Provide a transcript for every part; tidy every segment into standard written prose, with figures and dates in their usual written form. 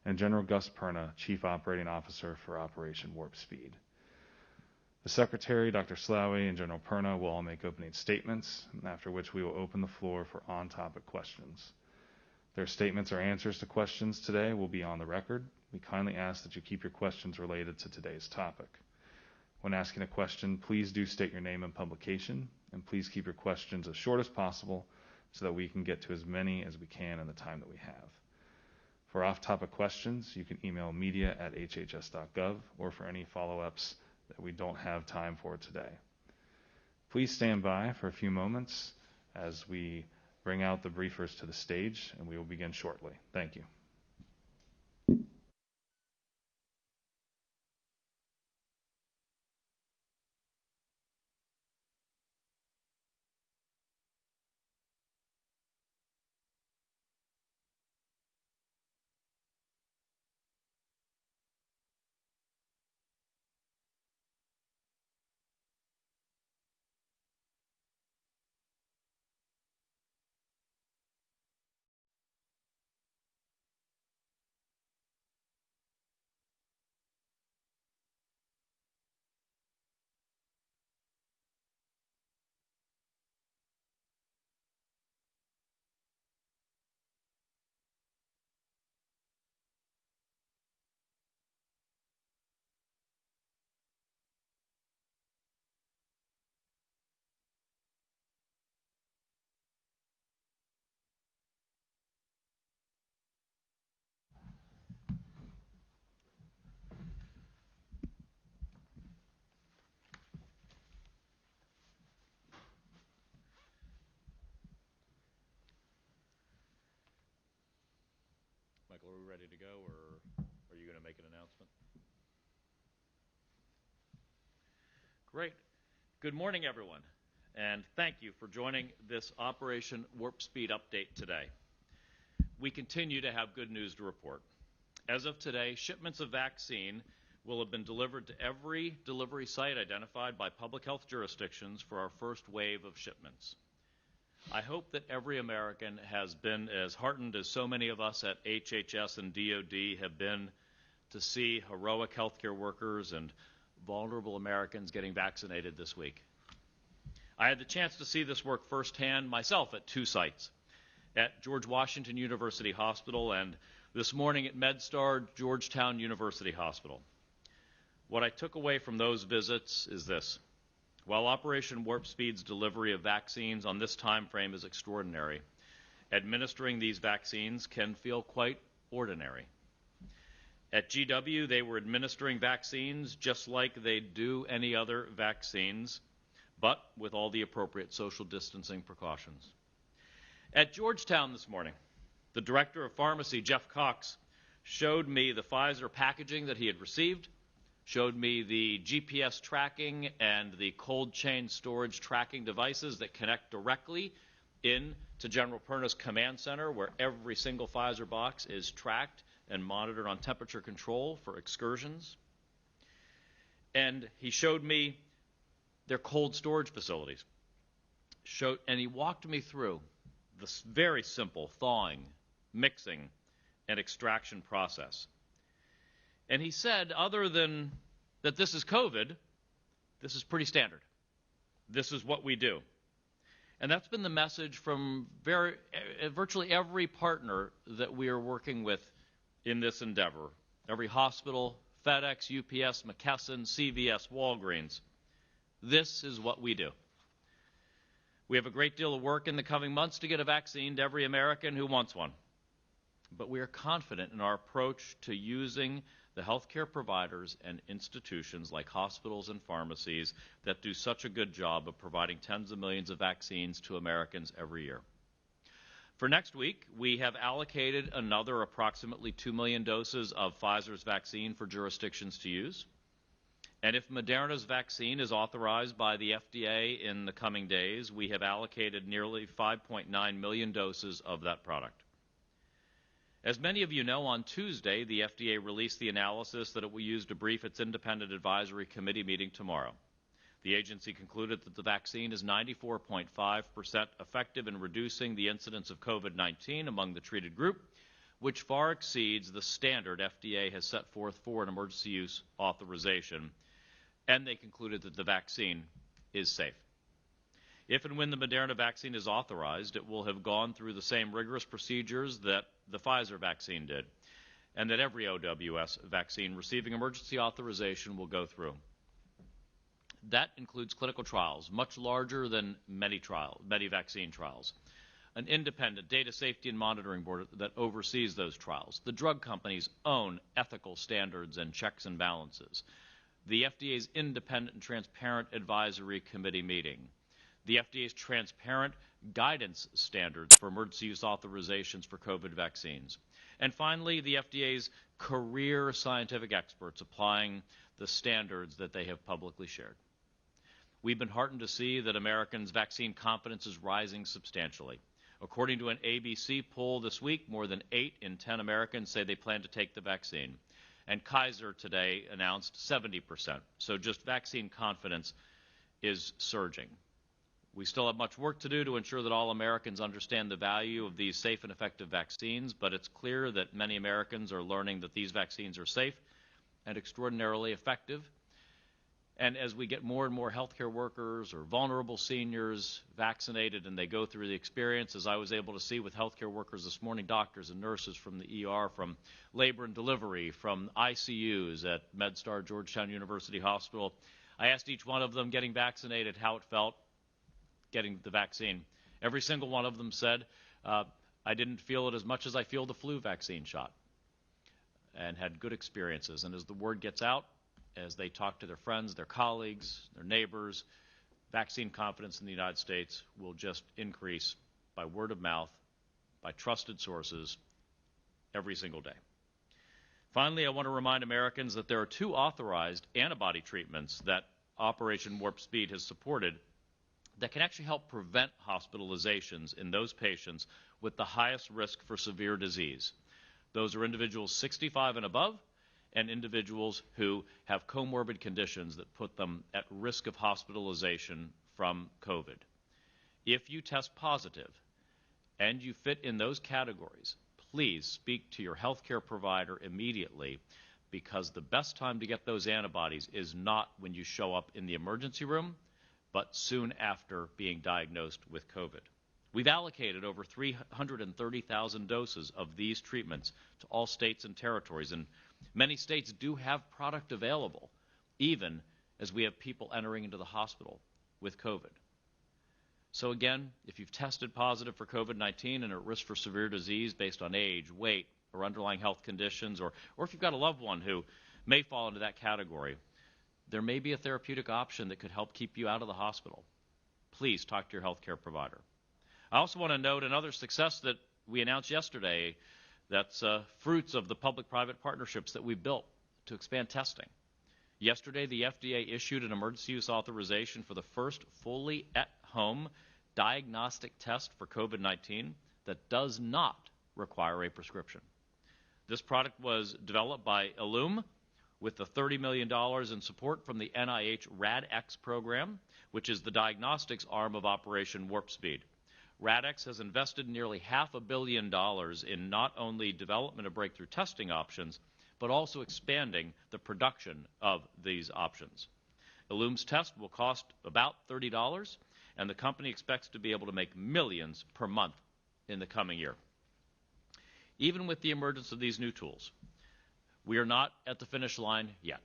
and General Gus Perna, Chief Operating Officer for Operation Warp Speed. The Secretary, Dr. Slaoui, and General Perna will all make opening statements, after which we will open the floor for on-topic questions. Their statements or answers to questions today will be on the record. We kindly ask that you keep your questions related to today's topic. When asking a question, please do state your name and publication, and please keep your questions as short as possible so that we can get to as many as we can in the time that we have. For off-topic questions, you can email media@hhs.gov, or for any follow-ups that we don't have time for today. Please stand by for a few moments as we bring out the briefers to the stage, and we will begin shortly. Thank you. Michael, are we ready to go, or are you going to make an announcement? Great. Good morning, everyone, and thank you for joining this Operation Warp Speed update today. We continue to have good news to report. As of today, shipments of vaccine will have been delivered to every delivery site identified by public health jurisdictions for our first wave of shipments. I hope that every American has been as heartened as so many of us at HHS and DoD have been to see heroic healthcare workers and vulnerable Americans getting vaccinated this week. I had the chance to see this work firsthand myself at two sites, at George Washington University Hospital and this morning at MedStar Georgetown University Hospital. What I took away from those visits is this. While Operation Warp Speed's delivery of vaccines on this time frame is extraordinary, administering these vaccines can feel quite ordinary. At GW, they were administering vaccines just like they do any other vaccines, but with all the appropriate social distancing precautions. At Georgetown this morning, the director of pharmacy, Jeff Cox, showed me the Pfizer packaging that he had received, showed me the GPS tracking and the cold chain storage tracking devices that connect directly in to General Perna's command center, where every single Pfizer box is tracked and monitored on temperature control for excursions. And he showed me their cold storage facilities. And he walked me through this very simple thawing, mixing, and extraction process. And he said, other than that this is COVID, this is pretty standard. This is what we do. And that's been the message from virtually every partner that we are working with in this endeavor. Every hospital, FedEx, UPS, McKesson, CVS, Walgreens. This is what we do. We have a great deal of work in the coming months to get a vaccine to every American who wants one. But we are confident in our approach to using the healthcare providers and institutions like hospitals and pharmacies that do such a good job of providing tens of millions of vaccines to Americans every year. For next week, we have allocated another approximately 2 million doses of Pfizer's vaccine for jurisdictions to use. And if Moderna's vaccine is authorized by the FDA in the coming days, we have allocated nearly 5.9 million doses of that product. As many of you know, on Tuesday, the FDA released the analysis that it will use to brief its independent advisory committee meeting tomorrow. The agency concluded that the vaccine is 94.5% effective in reducing the incidence of COVID-19 among the treated group, which far exceeds the standard FDA has set forth for an emergency use authorization, and they concluded that the vaccine is safe. If and when the Moderna vaccine is authorized, it will have gone through the same rigorous procedures that the Pfizer vaccine did, and that every OWS vaccine receiving emergency authorization will go through. That includes clinical trials, much larger than many vaccine trials, an independent data safety and monitoring board that oversees those trials, the drug company's own ethical standards and checks and balances, the FDA's independent and transparent advisory committee meeting, the FDA's transparent guidance standards for emergency use authorizations for COVID vaccines, and finally, the FDA's career scientific experts applying the standards that they have publicly shared. We've been heartened to see that Americans' vaccine confidence is rising substantially. According to an ABC poll this week, more than 8 in 10 Americans say they plan to take the vaccine. And Kaiser today announced 70%. So just vaccine confidence is surging. We still have much work to do to ensure that all Americans understand the value of these safe and effective vaccines, but it's clear that many Americans are learning that these vaccines are safe and extraordinarily effective. And as we get more and more healthcare workers or vulnerable seniors vaccinated and they go through the experience, as I was able to see with healthcare workers this morning, doctors and nurses from the ER, from labor and delivery, from ICUs at MedStar Georgetown University Hospital, I asked each one of them getting vaccinated how it felt getting the vaccine. Every single one of them said, I didn't feel it as much as I feel the flu vaccine shot, and had good experiences. And as the word gets out, as they talk to their friends, their colleagues, their neighbors, vaccine confidence in the United States will just increase by word of mouth, by trusted sources, every single day. Finally, I want to remind Americans that there are 2 authorized antibody treatments that Operation Warp Speed has supported that can actually help prevent hospitalizations in those patients with the highest risk for severe disease. Those are individuals 65 and above, and individuals who have comorbid conditions that put them at risk of hospitalization from COVID. If you test positive and you fit in those categories, please speak to your healthcare provider immediately, because the best time to get those antibodies is not when you show up in the emergency room, but soon after being diagnosed with COVID. We've allocated over 330,000 doses of these treatments to all states and territories, and many states do have product available, even as we have people entering into the hospital with COVID. So again, if you've tested positive for COVID-19 and are at risk for severe disease based on age, weight, or underlying health conditions, or if you've got a loved one who may fall into that category, there may be a therapeutic option that could help keep you out of the hospital. Please talk to your healthcare provider. I also want to note another success that we announced yesterday that's fruits of the public-private partnerships that we built to expand testing. Yesterday, the FDA issued an emergency use authorization for the first fully at-home diagnostic test for COVID-19 that does not require a prescription. This product was developed by Illum with the $30 million in support from the NIH RADx program, which is the diagnostics arm of Operation Warp Speed. RADx has invested nearly $500 million in not only development of breakthrough testing options, but also expanding the production of these options. Illum's test will cost about $30, and the company expects to be able to make millions per month in the coming year. Even with the emergence of these new tools, we are not at the finish line yet,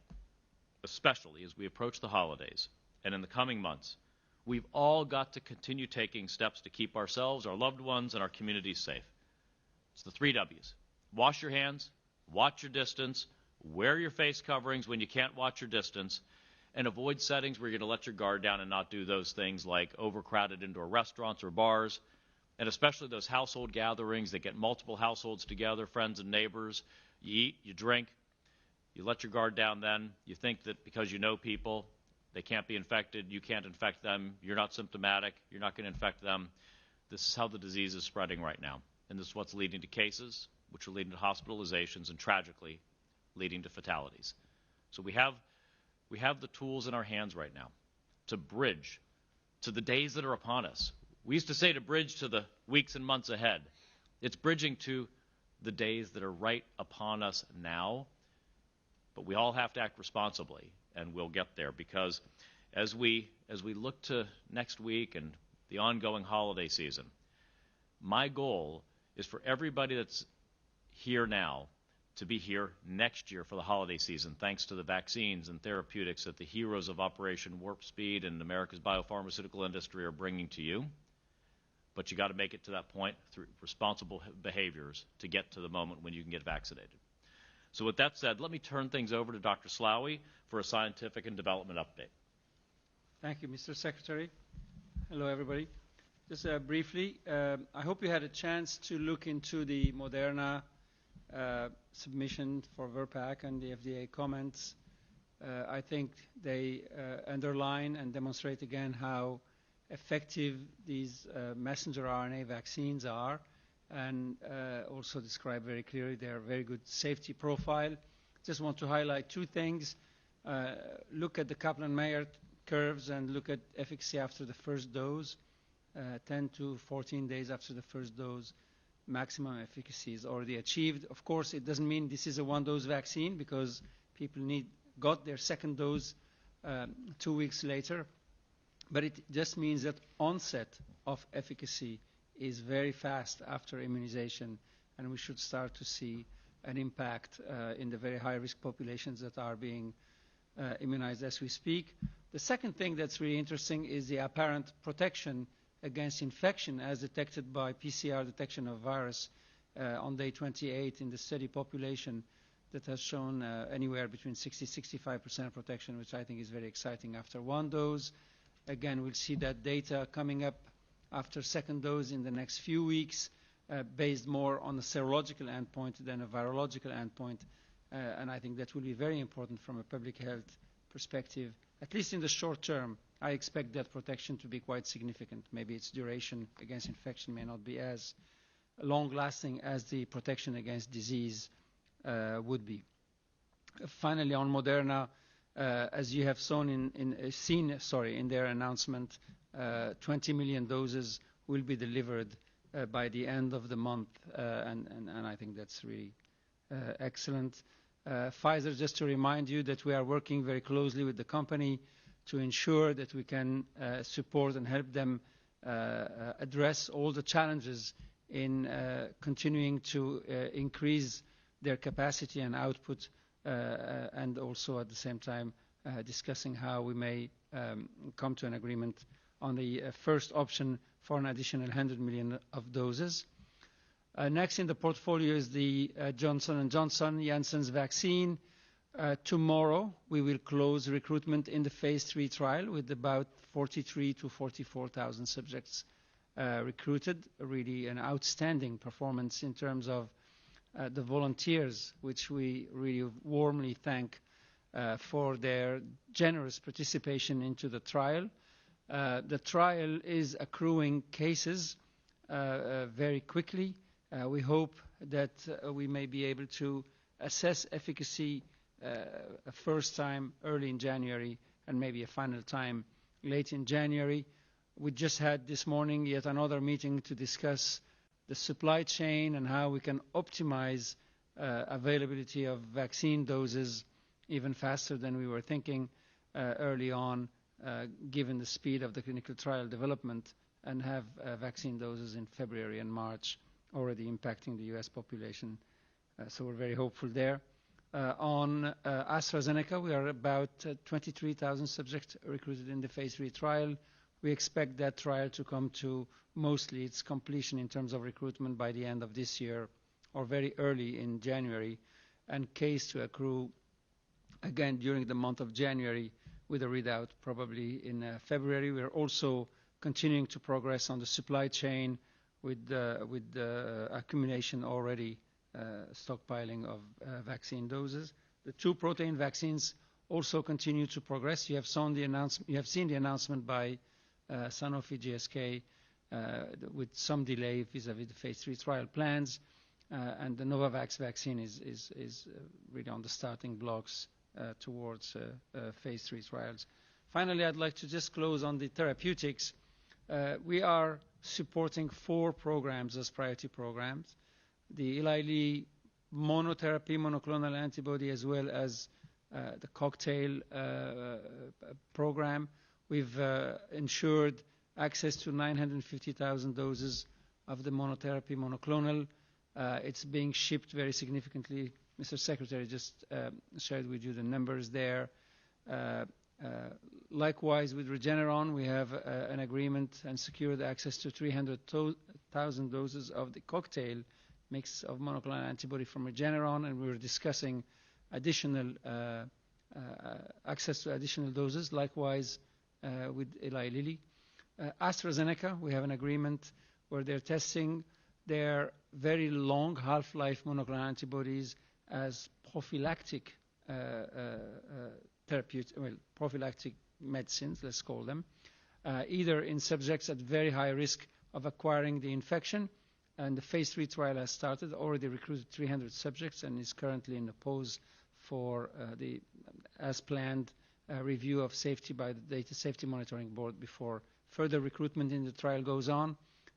especially as we approach the holidays and in the coming months. We've all got to continue taking steps to keep ourselves, our loved ones, and our communities safe. It's the 3 W's. Wash your hands, watch your distance, wear your face coverings when you can't watch your distance, and avoid settings where you're going to let your guard down and not do those things like overcrowded indoor restaurants or bars, and especially those household gatherings that get multiple households together, friends and neighbors. You eat, you drink, you let your guard down then. You think that because you know people, they can't be infected, you can't infect them, you're not symptomatic, you're not going to infect them. This is how the disease is spreading right now. And this is what's leading to cases, which are leading to hospitalizations, and tragically, leading to fatalities. So we have the tools in our hands right now to bridge to the days that are upon us. We used to say to bridge to the weeks and months ahead. It's bridging to the days that are right upon us now, but we all have to act responsibly, and we'll get there, because as we look to next week and the ongoing holiday season, my goal is for everybody that's here now to be here next year for the holiday season, thanks to the vaccines and therapeutics that the heroes of Operation Warp Speed and America's biopharmaceutical industry are bringing to you. But you got to make it to that point through responsible behaviors to get to the moment when you can get vaccinated. So with that said, let me turn things over to Dr. Slaoui for a scientific and development update. Thank you, Mr. Secretary. Hello, everybody. Just briefly, I hope you had a chance to look into the Moderna submission for VRBPAC and the FDA comments. I think they underline and demonstrate again how effective these messenger RNA vaccines are, and also describe very clearly their very good safety profile. Just want to highlight two things. Look at the Kaplan-Meier curves and look at efficacy after the first dose. 10 to 14 days after the first dose, maximum efficacy is already achieved. Of course, it doesn't mean this is a one-dose vaccine, because people got their second dose 2 weeks later. But it just means that onset of efficacy is very fast after immunization, and we should start to see an impact in the very high-risk populations that are being immunized as we speak. The second thing that's really interesting is the apparent protection against infection as detected by PCR detection of virus on day 28 in the study population that has shown anywhere between 60-65% protection, which I think is very exciting after one dose. Again, we'll see that data coming up after second dose in the next few weeks, based more on a serological endpoint than a virological endpoint. And I think that will be very important from a public health perspective, at least in the short term. I expect that protection to be quite significant. Maybe its duration against infection may not be as long-lasting as the protection against disease would be. Finally, on Moderna, as you have seen in their announcement, 20 million doses will be delivered by the end of the month, and I think that's really excellent. Pfizer, just to remind you that we are working very closely with the company to ensure that we can support and help them address all the challenges in continuing to increase their capacity and output, and also at the same time discussing how we may come to an agreement on the first option for an additional 100 million of doses. Next in the portfolio is the Johnson & Johnson Janssen's vaccine. Tomorrow we will close recruitment in the phase 3 trial with about 43 to 44,000 subjects recruited. Really an outstanding performance in terms of the volunteers, which we really warmly thank for their generous participation into the trial. The trial is accruing cases very quickly. We hope that we may be able to assess efficacy a first time early in January and maybe a final time late in January. We just had this morning yet another meeting to discuss the supply chain and how we can optimize availability of vaccine doses even faster than we were thinking early on, given the speed of the clinical trial development, and have vaccine doses in February and March already impacting the US population. So we're very hopeful there. On AstraZeneca, we are about 23,000 subjects recruited in the phase 3 trial. We expect that trial to come to mostly its completion in terms of recruitment by the end of this year or very early in January, and case to accrue again during the month of January with a readout probably in February. We're also continuing to progress on the supply chain with the accumulation already stockpiling of vaccine doses. The 2 protein vaccines also continue to progress. You have seen the announcement by Sanofi GSK with some delay vis-à-vis the phase 3 trial plans, and the Novavax vaccine is really on the starting blocks towards phase 3 trials. Finally, I'd like to just close on the therapeutics. We are supporting 4 programs as priority programs. the Eli Lilly monotherapy monoclonal antibody as well as the cocktail program. We've ensured access to 950,000 doses of the monotherapy monoclonal. It's being shipped very significantly. Mr. Secretary just shared with you the numbers there. Likewise, with Regeneron, we have an agreement and secured access to 300,000 doses of the cocktail mix of monoclonal antibody from Regeneron, and we were discussing additional access to additional doses. Likewise, with Eli Lilly. AstraZeneca, we have an agreement where they're testing their very long half-life monoclonal antibodies as prophylactic prophylactic medicines, let's call them, either in subjects at very high risk of acquiring the infection, and the phase 3 trial has started, already recruited 300 subjects, and is currently in the pause for the, as planned, review of safety by the Data Safety Monitoring Board before further recruitment in the trial goes on,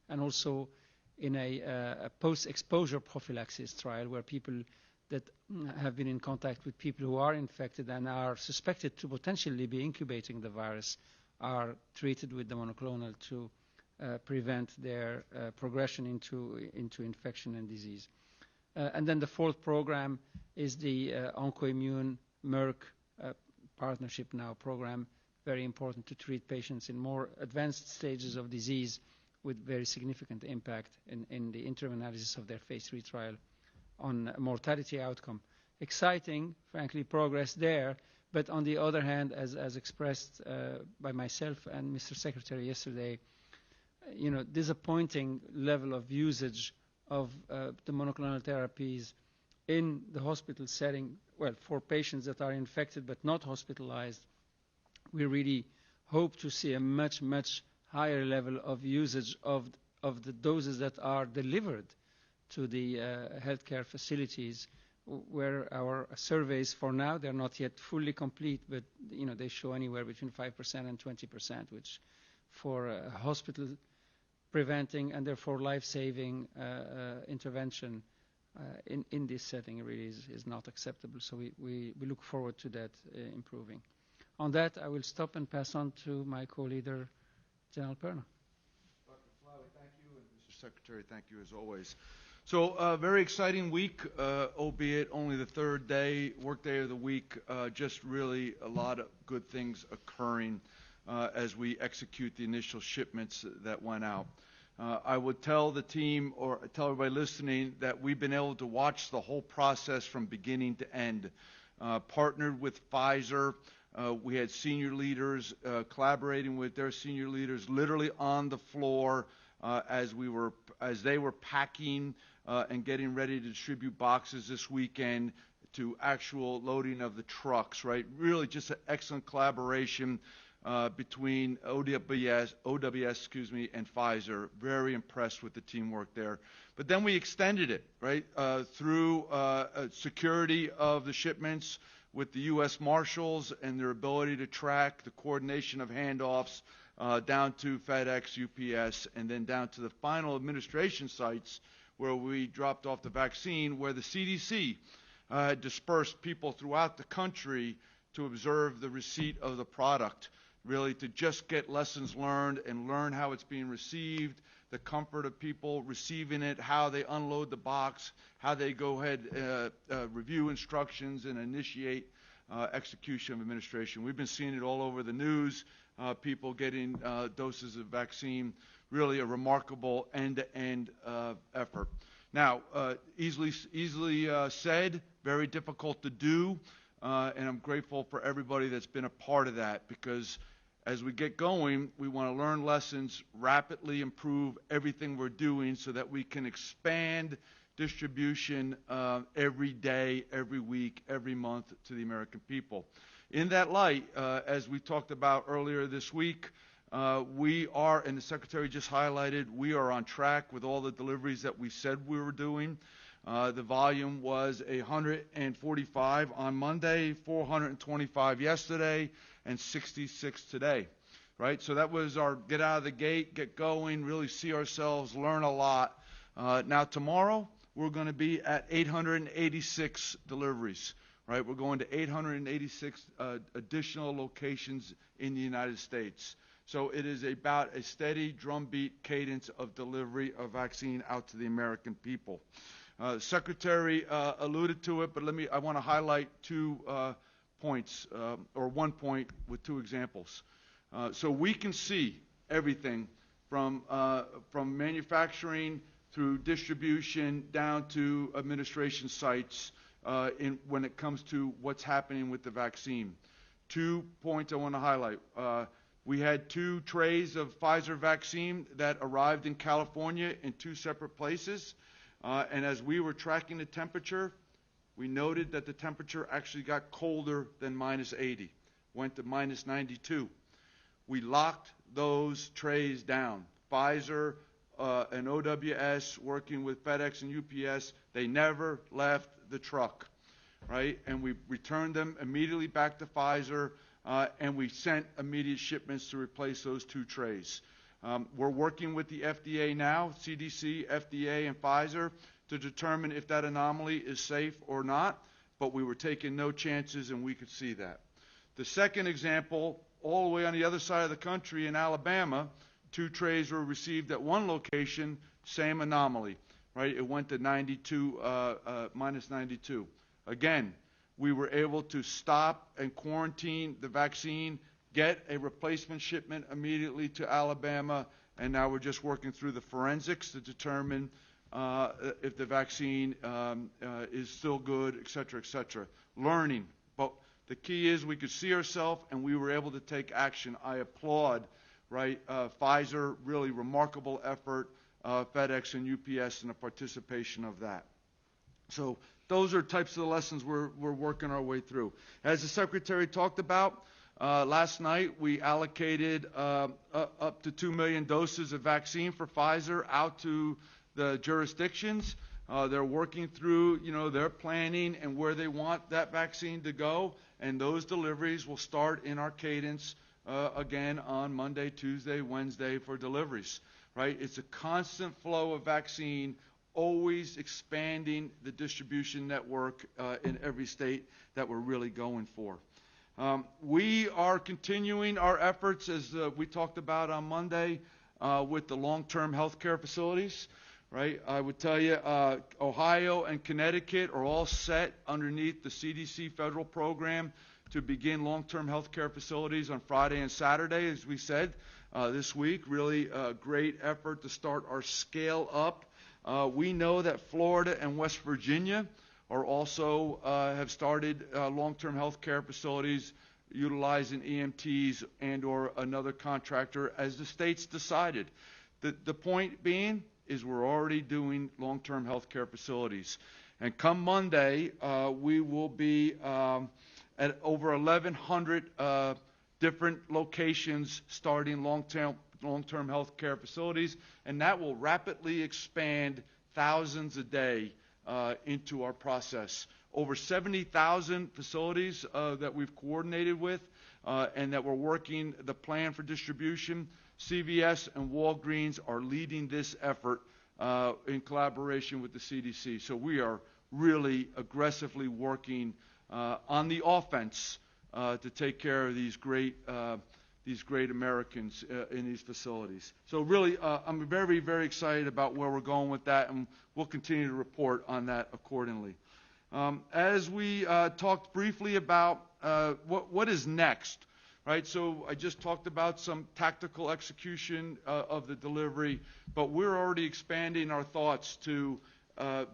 and also in a post-exposure prophylaxis trial where people that have been in contact with people who are infected and are suspected to potentially be incubating the virus are treated with the monoclonal to prevent their progression into infection and disease. And then the fourth program is the OncoImmune Merck partnership now program, very important to treat patients in more advanced stages of disease with very significant impact in the interim analysis of their phase 3 trial on mortality outcome. Exciting, frankly, progress there, but on the other hand, as expressed by myself and Mr. Secretary yesterday, disappointing level of usage of the monoclonal therapies in the hospital setting, well, for patients that are infected but not hospitalized. We really hope to see a much, much higher level of usage of the doses that are delivered to the healthcare facilities, where our surveys for now, they're not yet fully complete, but they show anywhere between 5% and 20%, which for a hospital preventing and therefore life-saving intervention in this setting really is not acceptable. So we look forward to that improving. On that, I will stop and pass on to my co-leader, General Perna. Dr. Flowey, thank you, and Mr. Secretary, thank you as always. So a very exciting week, albeit only the third day, work day of the week, just really a lot of good things occurring as we execute the initial shipments that went out. I would tell the team or tell everybody listening that we've been able to watch the whole process from beginning to end. Partnered with Pfizer. We had senior leaders collaborating with their senior leaders literally on the floor as they were packing and getting ready to distribute boxes this weekend to actual loading of the trucks, right? Really just an excellent collaboration between OWS, and Pfizer. Very impressed with the teamwork there. But then we extended it, right, through security of the shipments with the U.S. Marshals and their ability to track the coordination of handoffs down to FedEx, UPS, and then down to the final administration sites where we dropped off the vaccine, where the CDC dispersed people throughout the country to observe the receipt of the product, really to just get lessons learned and learn how it's being received, the comfort of people receiving it, how they unload the box, how they go ahead, review instructions and initiate execution of administration. We've been seeing it all over the news, people getting doses of vaccine, really a remarkable end-to-end effort. Now, easily said, very difficult to do, and I'm grateful for everybody that's been a part of that, because as we get going, we want to learn lessons, rapidly improve everything we're doing so that we can expand distribution every day, every week, every month to the American people. In that light, as we talked about earlier this week, we are, and the Secretary just highlighted, we are on track with all the deliveries that we said we were doing. The volume was 145 on Monday, 425 yesterday, and 66 today, right? So that was our get out of the gate, get going, really see ourselves, learn a lot. Now tomorrow, we're going to be at 886 deliveries. Right, we're going to 886 additional locations in the United States. So it is about a steady drumbeat cadence of delivery of vaccine out to the American people. The Secretary alluded to it, but I want to highlight 2 points, or 1 point with 2 examples. So we can see everything from manufacturing through distribution down to administration sites when it comes to what's happening with the vaccine. 2 points I want to highlight. We had 2 trays of Pfizer vaccine that arrived in California in 2 separate places. And as we were tracking the temperature, we noted that the temperature actually got colder than minus 80, went to minus 92. We locked those trays down. Pfizer and OWS working with FedEx and UPS, they never left the truck, right? And we returned them immediately back to Pfizer, and we sent immediate shipments to replace those 2 trays. We're working with the FDA now, CDC, FDA, and Pfizer, to determine if that anomaly is safe or not, but we were taking no chances, and we could see that. The second example, all the way on the other side of the country in Alabama, 2 trays were received at 1 location, same anomaly, right? It went to minus 92. Again, we were able to stop and quarantine the vaccine, get a replacement shipment immediately to Alabama, and now we're just working through the forensics to determine if the vaccine is still good, et cetera, learning. But the key is we could see ourselves, and we were able to take action. I applaud, right, Pfizer, really remarkable effort, FedEx and UPS, and the participation of that. So those are types of the lessons we're working our way through. As the Secretary talked about, last night we allocated up to 2 million doses of vaccine for Pfizer out to the jurisdictions. They're working through, their planning and where they want that vaccine to go, and those deliveries will start in our cadence again on Monday, Tuesday, Wednesday for deliveries. Right? It's a constant flow of vaccine, always expanding the distribution network in every state that we're really going for. We are continuing our efforts, as we talked about on Monday, with the long-term health care facilities. Right? I would tell you, Ohio and Connecticut are all set underneath the CDC federal program to begin long-term health care facilities on Friday and Saturday, as we said this week. Really a great effort to start our scale up. We know that Florida and West Virginia are also have started long-term health care facilities utilizing EMTs and or another contractor as the states decided. The point being is we're already doing long-term health care facilities. And come Monday, we will be at over 1,100 different locations starting long-term health care facilities, and that will rapidly expand thousands a day into our process. Over 70,000 facilities that we've coordinated with and that we're working the plan for distribution. CVS and Walgreens are leading this effort in collaboration with the CDC. So we are really aggressively working on the offense to take care of these great Americans in these facilities. So really, I'm very, very excited about where we're going with that, and we'll continue to report on that accordingly. As we talked briefly about what is next, right? So I just talked about some tactical execution of the delivery, but we're already expanding our thoughts to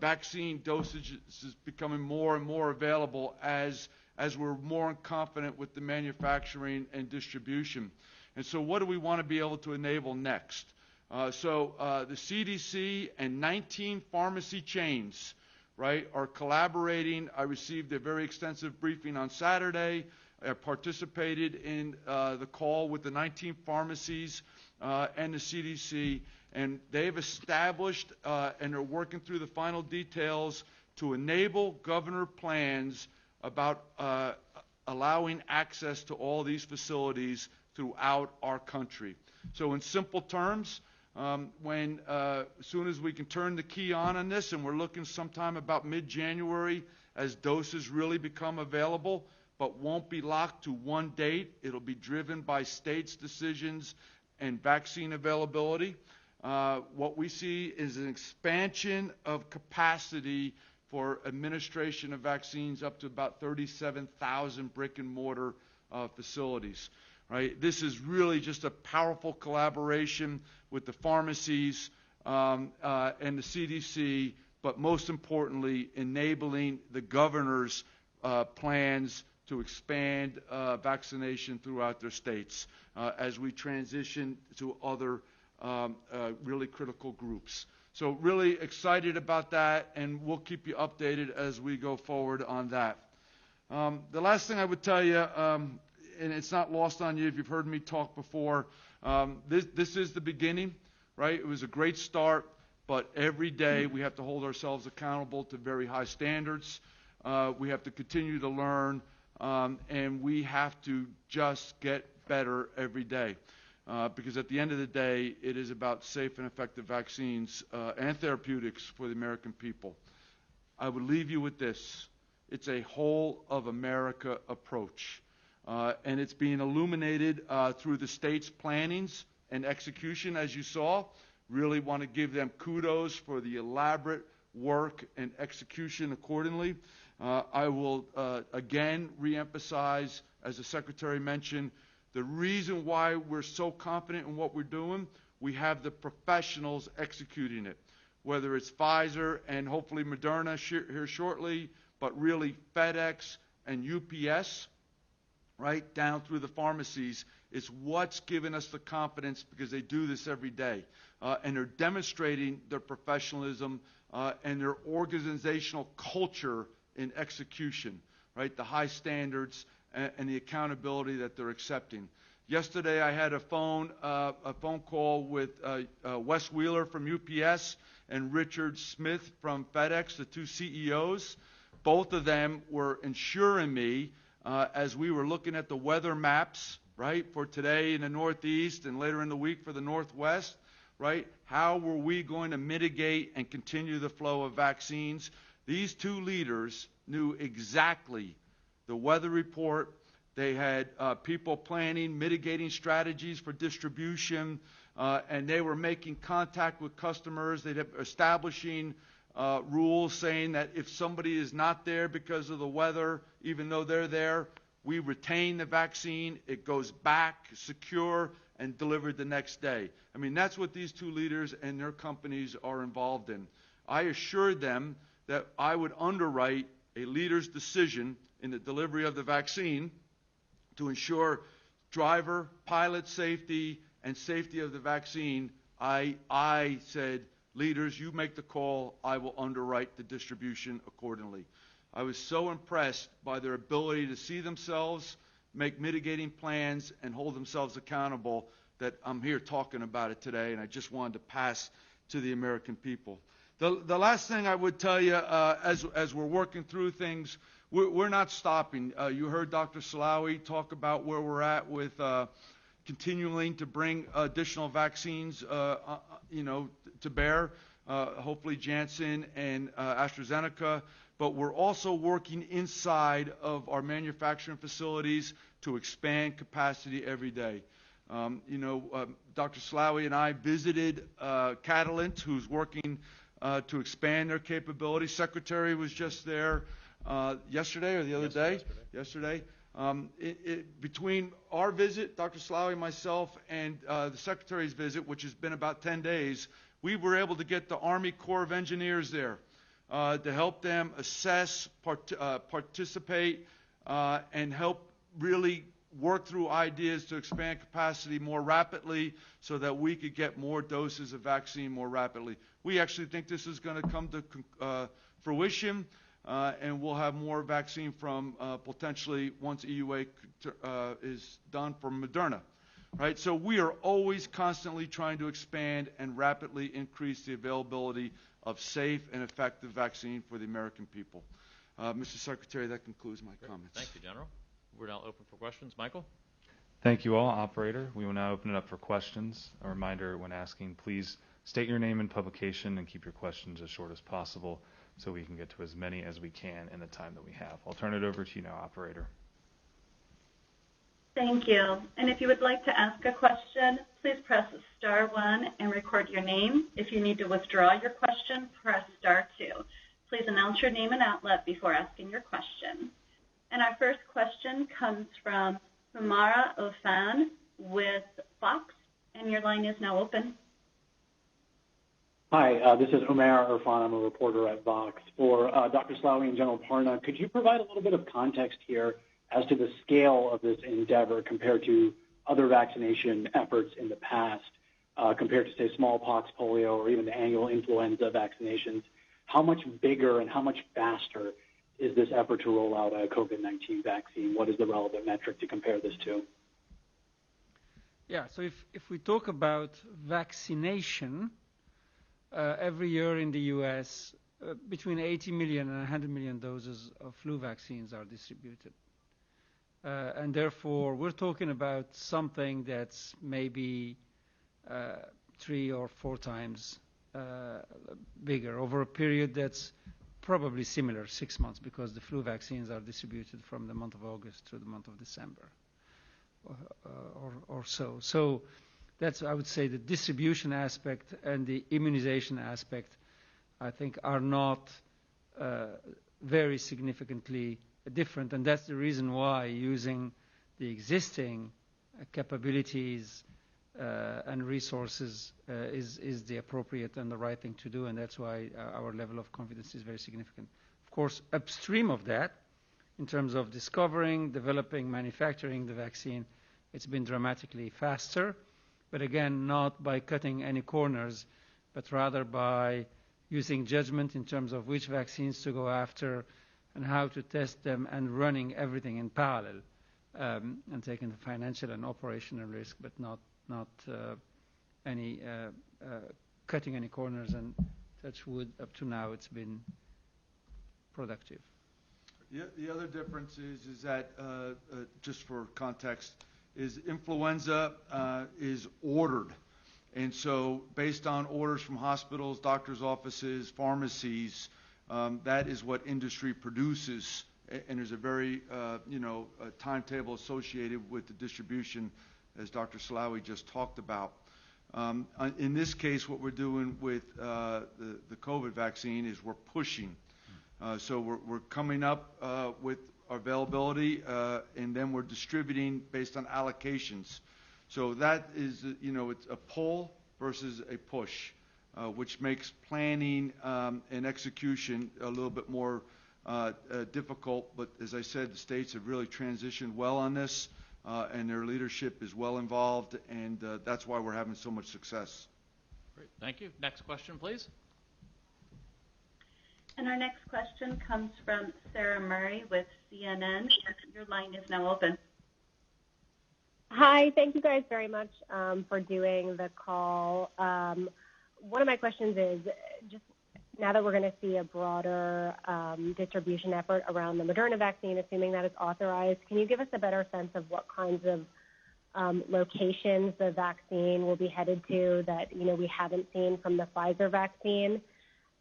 vaccine dosages becoming more and more available as we're more confident with the manufacturing and distribution. And so what do we want to be able to enable next? So the CDC and 19 pharmacy chains, right, are collaborating. I received a very extensive briefing on Saturday. I participated in the call with the 19 pharmacies and the CDC, and they've established and are working through the final details to enable governor plans about allowing access to all these facilities throughout our country. So in simple terms, when as soon as we can turn the key on this, and we're looking sometime about mid-January as doses really become available, but won't be locked to one date. It'll be driven by states' decisions and vaccine availability. What we see is an expansion of capacity for administration of vaccines up to about 37,000 brick-and-mortar facilities. Right? This is really just a powerful collaboration with the pharmacies and the CDC, but most importantly, enabling the governor's plans to expand vaccination throughout their states as we transition to other really critical groups. So really excited about that, and we'll keep you updated as we go forward on that. The last thing I would tell you, and it's not lost on you if you've heard me talk before, this is the beginning, right? It was a great start, but every day we have to hold ourselves accountable to very high standards. We have to continue to learn, and we have to just get better every day. Because at the end of the day, it is about safe and effective vaccines and therapeutics for the American people. I would leave you with this. It's a whole of America approach. And it's being illuminated through the state's plannings and execution, as you saw. Really want to give them kudos for the elaborate work and execution accordingly. I will again reemphasize, as the Secretary mentioned, the reason why we're so confident in what we're doing. We have the professionals executing it, whether it's Pfizer and hopefully Moderna here shortly, but really FedEx and UPS, right down through the pharmacies, is what's given us the confidence, because they do this every day. And they're demonstrating their professionalism and their organizational culture in execution, right? The high standards and the accountability that they're accepting. Yesterday I had a phone call with Wes Wheeler from UPS and Richard Smith from FedEx, the two CEOs. Both of them were ensuring me, as we were looking at the weather maps, right, for today in the Northeast and later in the week for the Northwest, right, how were we going to mitigate and continue the flow of vaccines? These two leaders knew exactly the weather report. They had people planning, mitigating strategies for distribution, and they were making contact with customers. They're establishing rules saying that if somebody is not there because of the weather, even though they're there, we retain the vaccine. It goes back secure and delivered the next day. I mean, that's what these two leaders and their companies are involved in. I assured them that I would underwrite a leader's decision in the delivery of the vaccine to ensure driver, pilot safety, and safety of the vaccine. I said, leaders, you make the call. I will underwrite the distribution accordingly. I was so impressed by their ability to see themselves, make mitigating plans, and hold themselves accountable that I'm here talking about it today, and I just wanted to pass to the American people. The last thing I would tell you, as we're working through things, we're not stopping. You heard Dr. Salawi talk about where we're at with continuing to bring additional vaccines, to bear, hopefully Janssen and AstraZeneca. But we're also working inside of our manufacturing facilities to expand capacity every day. Dr. Salawi and I visited Catalent, who's working to expand their capability. Secretary was just there yesterday or the other day? Yesterday. Between our visit, Dr. Salawi, myself, and the Secretary's visit, which has been about 10 days, we were able to get the Army Corps of Engineers there to help them assess, participate, and help really work through ideas to expand capacity more rapidly so that we could get more doses of vaccine more rapidly. We actually think this is going to come to fruition, and we'll have more vaccine from potentially once EUA is done from Moderna. Right? So we are always constantly trying to expand and rapidly increase the availability of safe and effective vaccine for the American people. Mr. Secretary, that concludes my comments. Thank you, General. We're now open for questions. Michael? Thank you all. Operator, we will now open it up for questions. A reminder when asking, please state your name and publication and keep your questions as short as possible so we can get to as many as we can in the time that we have. I'll turn it over to you now, Operator. Thank you. And if you would like to ask a question, please press *1 and record your name. If you need to withdraw your question, press *2. Please announce your name and outlet before asking your question. And our first question comes from Humara Ofan with Fox, and your line is now open. Hi, this is Umar Irfan. I'm a reporter at Vox. For Dr. Slaoui and General Parna, could you provide a little bit of context here as to the scale of this endeavor compared to other vaccination efforts in the past, compared to, say, smallpox, polio, or even the annual influenza vaccinations? How much bigger and how much faster is this effort to roll out a COVID-19 vaccine? What is the relevant metric to compare this to? Yeah, so if we talk about vaccination, every year in the U.S., between 80 million and 100 million doses of flu vaccines are distributed. And therefore, we're talking about something that's maybe 3 or 4 times bigger over a period that's probably similar, 6 months, because the flu vaccines are distributed from the month of August to the month of December or so. So that's, I would say, the distribution aspect and the immunization aspect, I think, are not very significantly different. And that's the reason why using the existing capabilities and resources is the appropriate and the right thing to do, and that's why our level of confidence is very significant. Of course, upstream of that, in terms of discovering, developing, manufacturing the vaccine, it's been dramatically faster, but again, not by cutting any corners, but rather by using judgment in terms of which vaccines to go after and how to test them, and running everything in parallel, and taking the financial and operational risk, but not any cutting any corners, and touch wood, up to now it's been productive. Yeah, the other difference is that, just for context, is influenza is ordered. And so based on orders from hospitals, doctors' offices, pharmacies, that is what industry produces. And there's a very, a timetable associated with the distribution, as Dr. Slaoui just talked about. In this case, what we're doing with the COVID vaccine is we're pushing. So we're coming up with our availability, and then we're distributing based on allocations. So that is, it's a pull versus a push, which makes planning and execution a little bit more difficult. But as I said, the states have really transitioned well on this, and their leadership is well involved, and that's why we're having so much success. Great, thank you. Next question, please. And our next question comes from Sarah Murray with CNN. Your line is now open. Hi, thank you guys very much for doing the call. One of my questions is, just now that we're going to see a broader distribution effort around the Moderna vaccine, assuming that it's authorized, can you give us a better sense of what kinds of locations the vaccine will be headed to that we haven't seen from the Pfizer vaccine?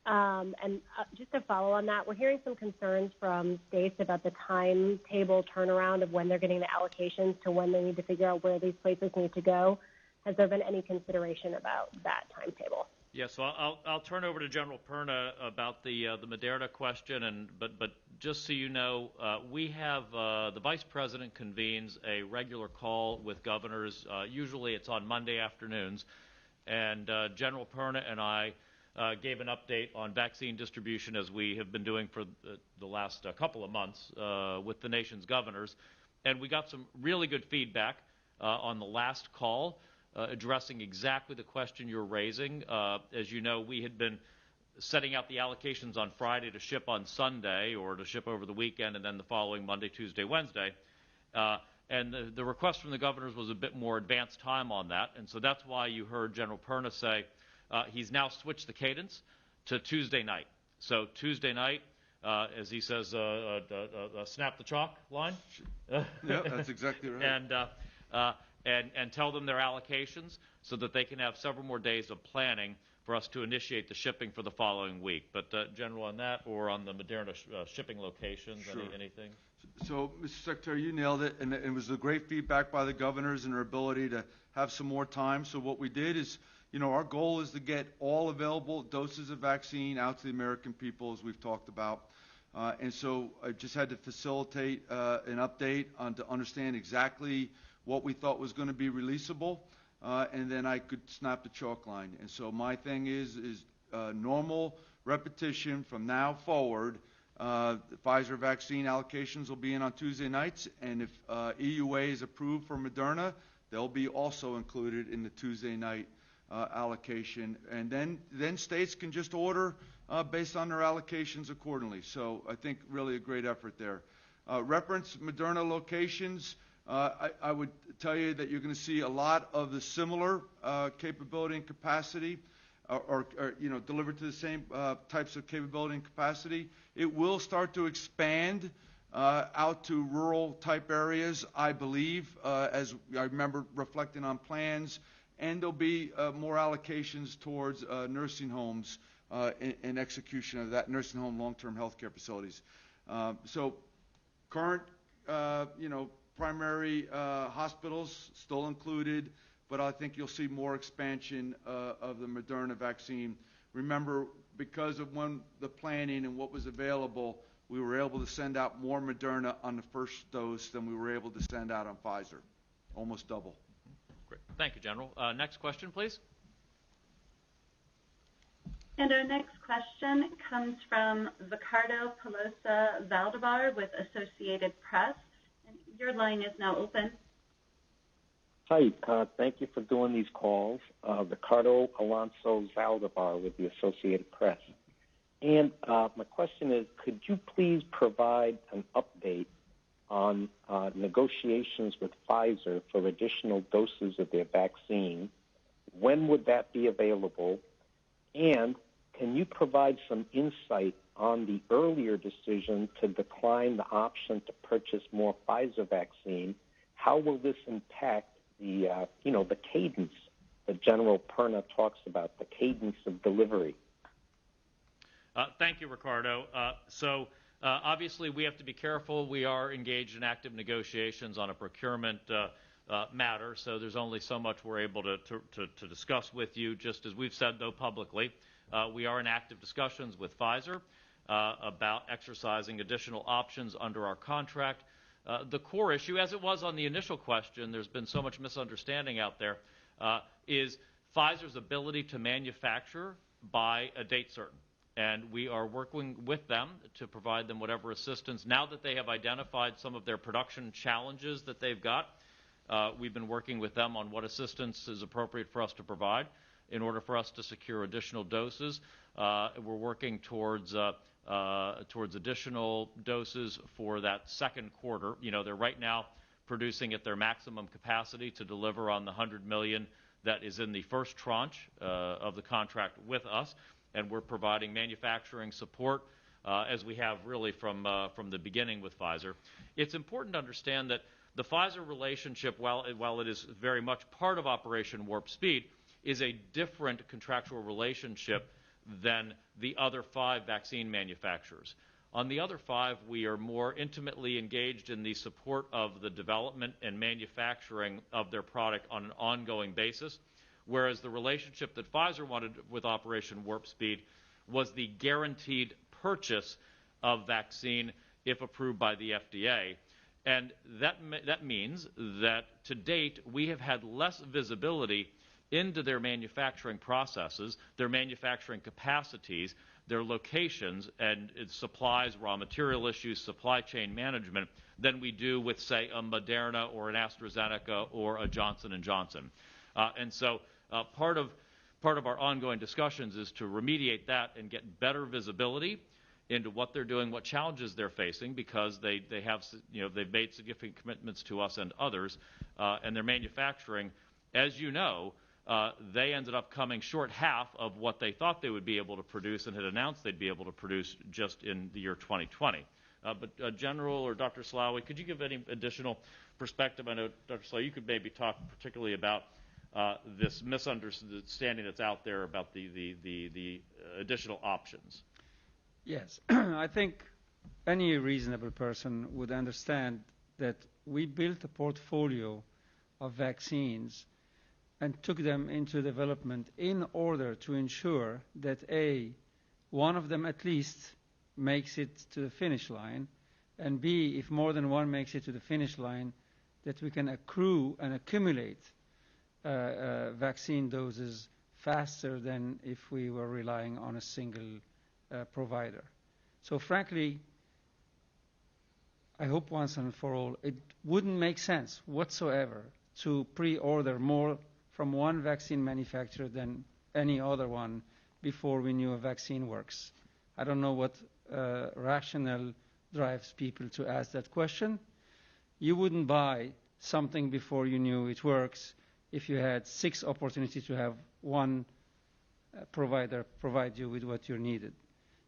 And just to follow on that, we're hearing some concerns from states about the timetable turnaround of when they're getting the allocations to when they need to figure out where these places need to go. Has there been any consideration about that timetable? Yeah, so I'll turn over to General Perna about the Moderna question, but just so you know, we have the Vice President convenes a regular call with governors. Usually it's on Monday afternoons, and General Perna and I gave an update on vaccine distribution, as we have been doing for the last couple of months with the nation's governors, and we got some really good feedback on the last call, addressing exactly the question you're raising. As you know, we had been setting out the allocations on Friday to ship on Sunday, or to ship over the weekend, and then the following Monday, Tuesday, Wednesday. And the request from the governors was a bit more advanced time on that, and so that's why you heard General Perna say he's now switched the cadence to Tuesday night. So Tuesday night, as he says, snap the chalk line. Yeah, that's exactly right. And and tell them their allocations so that they can have several more days of planning for us to initiate the shipping for the following week. But General, on that or on the Moderna shipping locations, Sure. anything? So, Mr. Secretary, you nailed it, and it was a great feedback by the governors and their ability to have some more time. So what we did is, our goal is to get all available doses of vaccine out to the American people, as we've talked about. And so I just had to facilitate an update to understand exactly what we thought was going to be releasable, and then I could snap the chalk line. And so my thing is normal repetition from now forward. The Pfizer vaccine allocations will be in on Tuesday nights, and if EUA is approved for Moderna, they'll be also included in the Tuesday night allocation. And then states can just order based on their allocations accordingly. So I think really a great effort there. Reference Moderna locations. I would tell you that you're going to see a lot of the similar capability and capacity, or delivered to the same types of capability and capacity. It will start to expand out to rural type areas, I believe, as I remember reflecting on plans, and there'll be more allocations towards nursing homes in execution of that, nursing home long-term health care facilities. So current, primary hospitals still included, but I think you'll see more expansion of the Moderna vaccine. Remember, because of the planning and what was available, we were able to send out more Moderna on the first dose than we were able to send out on Pfizer, almost double. Great. Thank you, General. Next question, please. And our next question comes from Ricardo Pelosa Valdivar with Associated Press. And your line is now open. Hi, thank you for doing these calls. Ricardo Alonso Valdivar with the Associated Press. And my question is, could you please provide an update on negotiations with Pfizer for additional doses of their vaccine? When would that be available? And can you provide some insight on the earlier decision to decline the option to purchase more Pfizer vaccine? How will this impact the cadence that General Perna talks about, the cadence of delivery? Thank you, Ricardo. Obviously, we have to be careful. We are engaged in active negotiations on a procurement matter, so there's only so much we're able to discuss with you. Just as we've said, though, publicly, we are in active discussions with Pfizer about exercising additional options under our contract. The core issue, as it was on the initial question, there's been so much misunderstanding out there, is Pfizer's ability to manufacture by a date certain. And we are working with them to provide them whatever assistance. Now that they have identified some of their production challenges that they've got, we've been working with them on what assistance is appropriate for us to provide in order for us to secure additional doses. We're working towards additional doses for that second quarter. They're right now producing at their maximum capacity to deliver on the 100 million that is in the first tranche of the contract with us, and we're providing manufacturing support as we have really from the beginning with Pfizer. It's important to understand that the Pfizer relationship, while it is very much part of Operation Warp Speed, is a different contractual relationship than the other 5 vaccine manufacturers. On the other 5, we are more intimately engaged in the support of the development and manufacturing of their product on an ongoing basis, whereas the relationship that Pfizer wanted with Operation Warp Speed was the guaranteed purchase of vaccine if approved by the FDA. And that means that to date, we have had less visibility into their manufacturing processes, their manufacturing capacities, their locations, and supplies, raw material issues, supply chain management, than we do with, say, a Moderna or an AstraZeneca or a Johnson & Johnson. And so part of our ongoing discussions is to remediate that and get better visibility into what they're doing, what challenges they're facing, because they've made significant commitments to us and others, and their manufacturing, as you know, they ended up coming short half of what they thought they would be able to produce and had announced they'd be able to produce just in the year 2020. But General or Dr. Slaoui, could you give any additional perspective? I know, Dr. Slaoui, you could maybe talk particularly about this misunderstanding that's out there about the additional options. Yes, I think any reasonable person would understand that we built a portfolio of vaccines and took them into development in order to ensure that one of them at least makes it to the finish line, and B, if more than one makes it to the finish line, that we can accrue and accumulate vaccine doses faster than if we were relying on a single provider. So frankly, I hope once and for all, it wouldn't make sense whatsoever to pre-order more from one vaccine manufacturer than any other one before we knew a vaccine works. I don't know what rationale drives people to ask that question. You wouldn't buy something before you knew it works if you had 6 opportunities to have one provider provide you with what you needed.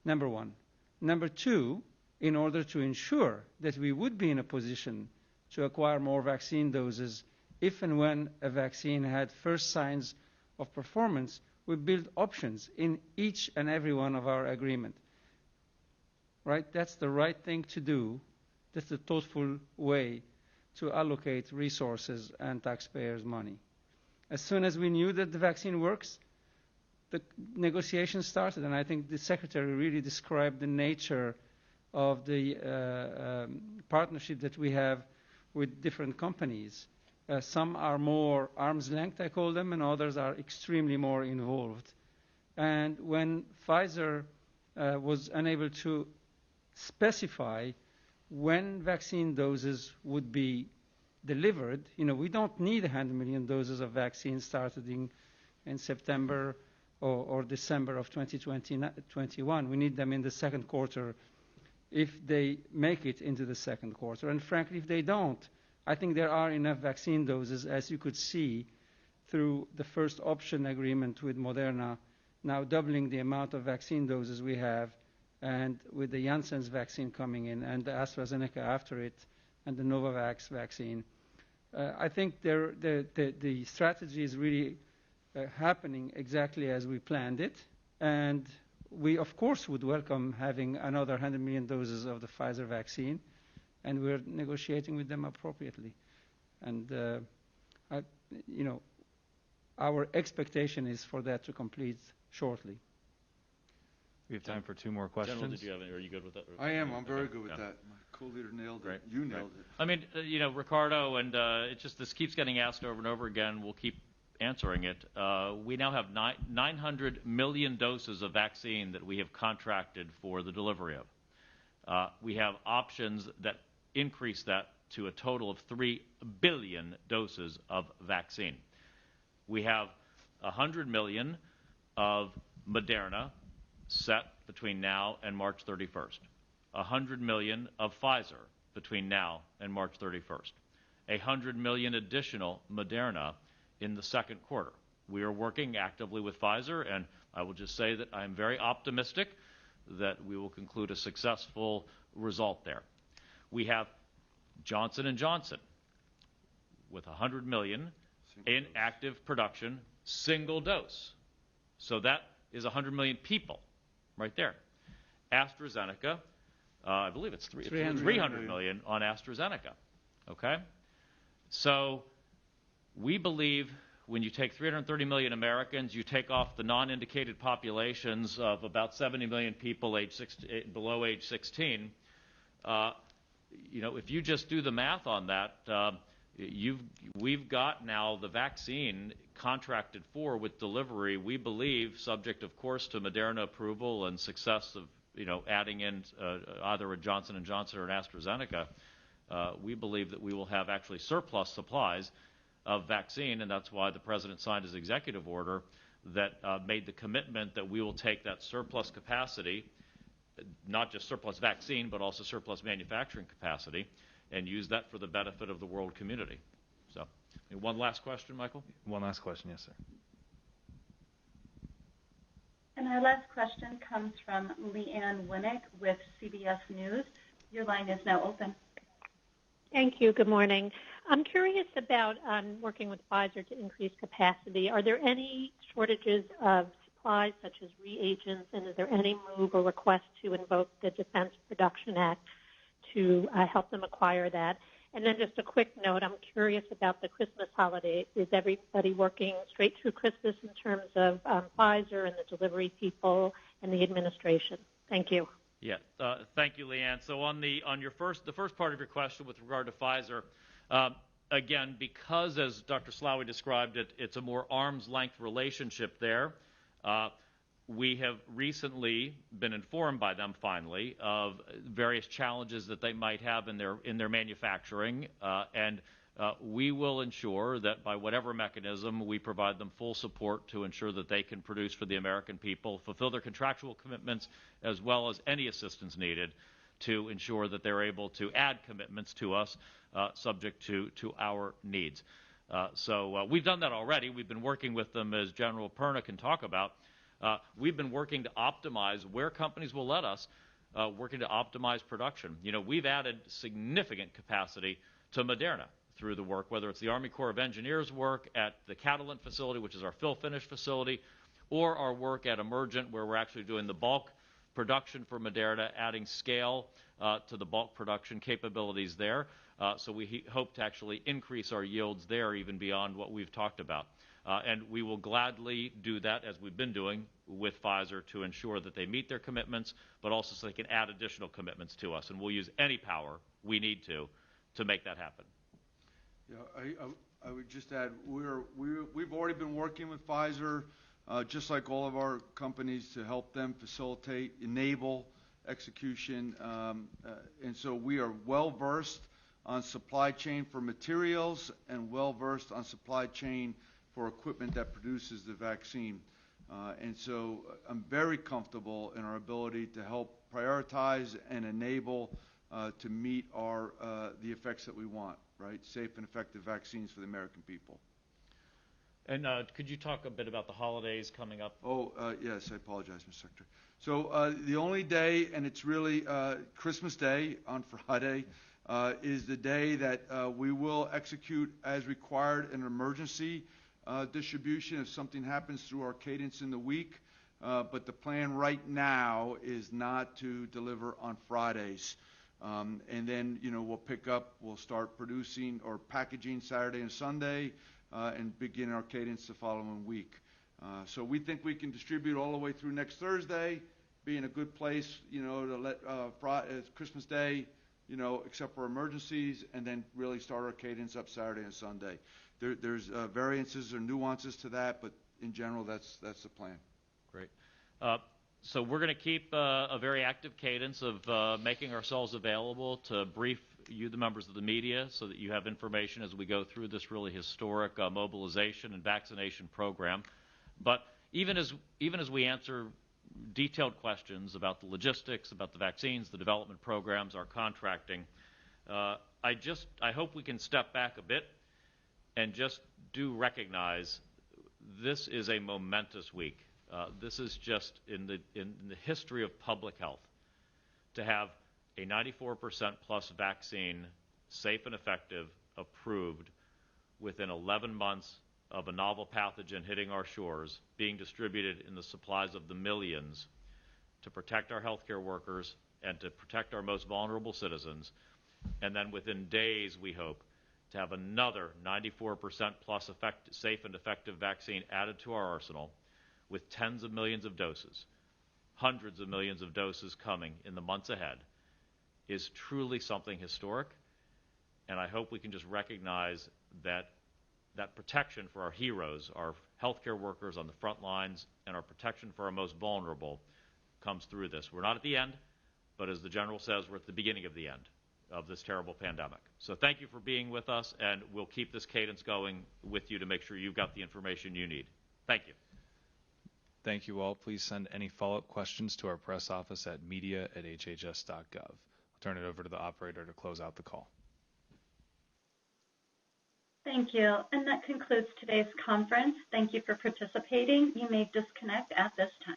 Number one. Number two, in order to ensure that we would be in a position to acquire more vaccine doses if and when a vaccine had first signs of performance, we build options in each and every one of our agreements. Right? That's the right thing to do. That's the thoughtful way to allocate resources and taxpayers' money. As soon as we knew that the vaccine works, the negotiations started, and I think the Secretary really described the nature of the partnership that we have with different companies. Some are more arm's length, I call them, and others are extremely more involved. And when Pfizer was unable to specify when vaccine doses would be delivered, we don't need 100 million doses of vaccine started in September or December of 2021. We need them in the second quarter if they make it into the second quarter. And frankly, if they don't, I think there are enough vaccine doses, as you could see through the first option agreement with Moderna, now doubling the amount of vaccine doses we have, and with the Janssen's vaccine coming in, and the AstraZeneca after it, and the Novavax vaccine. I think the strategy is really happening exactly as we planned it, and we, of course, would welcome having another 100 million doses of the Pfizer vaccine, and we're negotiating with them appropriately. And, our expectation is for that to complete shortly. We have time for 2 more questions. General, did you have any? Are you good with that? I am. I'm very good with that. My co-leader nailed it. Right. You nailed it. I mean, Ricardo, and it just this keeps getting asked over and over again. We'll keep answering it. We now have 900 million doses of vaccine that we have contracted for the delivery of. We have options that increase that to a total of 3 billion doses of vaccine. We have 100 million of Moderna set between now and March 31st. 100 million of Pfizer between now and March 31st. 100 million additional Moderna in the second quarter. We are working actively with Pfizer, and I will just say that I'm very optimistic that we will conclude a successful result there. We have Johnson & Johnson with 100 million in active production, single dose. So that is 100 million people right there. AstraZeneca, I believe it's 300 million on AstraZeneca. Okay? So we believe when you take 330 million Americans, you take off the non-indicated populations of about 70 million people below age 16, if you just do the math on that, we've got now the vaccine contracted for with delivery, we believe, subject, of course, to Moderna approval and success of, adding in either a Johnson & Johnson or an AstraZeneca, we believe that we will have actually surplus supplies of vaccine, and that's why the President signed his executive order that made the commitment that we will take that surplus capacity, not just surplus vaccine, but also surplus manufacturing capacity, and use that for the benefit of the world community. So, one last question, Michael? One last question, yes, sir. And our last question comes from Leanne Winnick with CBS News. Your line is now open. Thank you. Good morning. I'm curious about working with Pfizer to increase capacity. Are there any shortages of supplies such as reagents, and is there any move or request to invoke the Defense Production Act to help them acquire that? And then just a quick note, I'm curious about the Christmas holiday. Is everybody working straight through Christmas in terms of Pfizer and the delivery people and the administration? Thank you. Yeah, thank you, Leanne. So on the first part of your question with regard to Pfizer, again, because as Dr. Slaoui described it, it's a more arm's length relationship there. We have recently been informed by them finally of various challenges that they might have in their manufacturing, and we will ensure that by whatever mechanism we provide them full support to ensure that they can produce for the American people, fulfill their contractual commitments, as well as any assistance needed to ensure that they're able to add commitments to us subject to our needs. So we've done that already. We've been working with them, as General Perna can talk about. We've been working to optimize where companies will let us, working to optimize production. You know, we've added significant capacity to Moderna through the work, whether it's the Army Corps of Engineers work at the Catalent facility, which is our fill-finish facility, or our work at Emergent, where we're actually doing the bulk production for Moderna, adding scale to the bulk production capabilities there. So we hope to actually increase our yields there even beyond what we've talked about. And we will gladly do that, as we've been doing with Pfizer, to ensure that they meet their commitments, but also so they can add additional commitments to us. And we'll use any power we need to make that happen. Yeah, I would just add, we've already been working with Pfizer, just like all of our companies, to help them facilitate, enable execution. And so we are well-versed on supply chain for materials and well-versed on supply chain for equipment that produces the vaccine. And so I'm very comfortable in our ability to help prioritize and enable to meet the effects that we want, right? Safe and effective vaccines for the American people. And could you talk a bit about the holidays coming up? Oh, yes, I apologize, Mr. Secretary. So the only day, and it's really Christmas Day on Friday, is the day that we will execute as required an emergency distribution if something happens through our cadence in the week. But the plan right now is not to deliver on Fridays. And then, we'll start producing or packaging Saturday and Sunday and begin our cadence the following week. So we think we can distribute all the way through next Thursday, be in a good place, to let Christmas Day, except for emergencies, and then really start our cadence up Saturday and Sunday. There's variances or nuances to that, but in general, that's the plan. Great. So we're going to keep a very active cadence of making ourselves available to brief you, the members of the media, so that you have information as we go through this really historic mobilization and vaccination program. But even as we answer detailed questions about the logistics, about the vaccines, the development programs, our contracting, I hope we can step back a bit and just do recognize this is a momentous week. This is just in the history of public health to have a 94% plus vaccine, safe and effective, approved within 11 months of a novel pathogen hitting our shores, being distributed in the supplies of the millions to protect our healthcare workers and to protect our most vulnerable citizens. And then within days, we hope, to have another 94% plus safe and effective vaccine added to our arsenal with tens of millions of doses, hundreds of millions of doses coming in the months ahead, is truly something historic. And I hope we can just recognize that protection for our heroes, our healthcare workers on the front lines, and our protection for our most vulnerable comes through this. We're not at the end, but as the General says, we're at the beginning of the end of this terrible pandemic. So thank you for being with us, and we'll keep this cadence going with you to make sure you've got the information you need. Thank you. Thank you all. Please send any follow-up questions to our press office at media@hhs.gov. I'll turn it over to the operator to close out the call. Thank you. And that concludes today's conference. Thank you for participating. You may disconnect at this time.